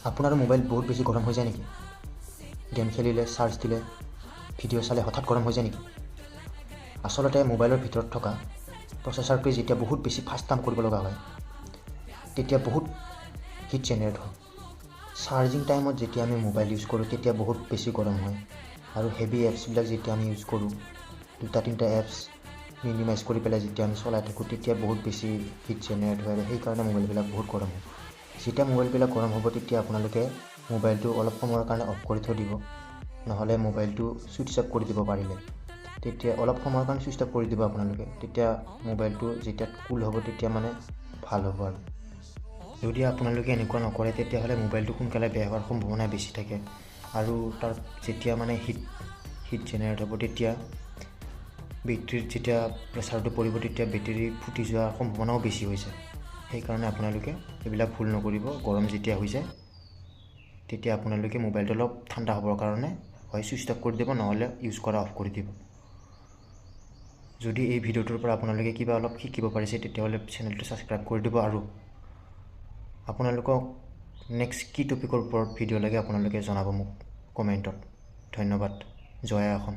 আপোনাৰ মোবাইল বহুত বেছি গৰম হৈ যায় নেকি? গেম খেলিলে, চাৰ্জ দিলে, ভিডিঅ' চালে হঠাৎ গৰম হৈ যায় নেকি? আচলতে মোবাইলৰ ভিতৰত থকা প্ৰচেছৰটোৱে যেতিয়া বহুত বেছি ফাষ্ট কাম কৰিব লগা হয়, তেতিয়া বহুত হিট জেনেৰেট হয়। চাৰ্জিং টাইমত যেতিয়া আমি মোবাইল ইউজ কৰোঁ, তেতিয়া বহুত বেছি গৰম হয়। আৰু হেভি এপছবিলাক যেতিয়া আমি ইউজ কৰোঁ, 2-3টা এপছ মিনিমাইজ কৰি পেলাই যেতিয়া আমি চলাই থাকোঁ, তেতিয়া বহুত বেছি হিট জেনেৰেট হয় আৰু সেইকাৰণে মোবাইলবিলাক বহুত গৰম হয়। যেতিয়া মোবাইলবিলাক গৰম হ'ব, তেতিয়া আপোনালোকে মোবাইলটো অলপ সময়ৰ কাৰণে অফ কৰি থৈ দিব, নহ'লে মোবাইলটো ছুইচ অফ কৰি দিব পাৰিলে। তেতিয়া অলপ সময়ৰ কাৰণে ছুইচ অফ কৰি দিব আপোনালোকে, তেতিয়া মোবাইলটো যেতিয়া কুল হ'ব তেতিয়া মানে ভাল হ'ব। আৰু যদি আপোনালোকে এনেকুৱা নকৰে, তেতিয়াহ'লে মোবাইলটো সোনকালে বেয়া হোৱাৰ সম্ভাৱনা বেছি থাকে। আৰু তাৰ যেতিয়া মানে হিট জেনেৰেট হ'ব, তেতিয়া বেটেৰীত যেতিয়া প্ৰেছাৰটো পৰিব, তেতিয়া বেটেৰী ফুটি যোৱাৰ সম্ভাৱনাও বেছি হৈ যায়। সেইকাৰণে আপোনালোকে এইবিলাক ভুল নকৰিব। গৰম যেতিয়া হৈ যায়, তেতিয়া আপোনালোকে মোবাইলটো অলপ ঠাণ্ডা হ'বৰ কাৰণে হয় ছুইচ অফ কৰি দিব, নহ'লে ইউজ কৰা অফ কৰি দিব। যদি এই ভিডিঅ'টোৰ পৰা আপোনালোকে কিবা অলপ শিকিব পাৰিছে, তেতিয়াহ'লে চেনেলটো ছাবস্ক্ৰাইব কৰি দিব। আৰু আপোনালোকক নেক্সট কি টপিকৰ ওপৰত ভিডিঅ' লাগে আপোনালোকে জনাব মোক কমেণ্টত। ধন্যবাদ। জয় আসন।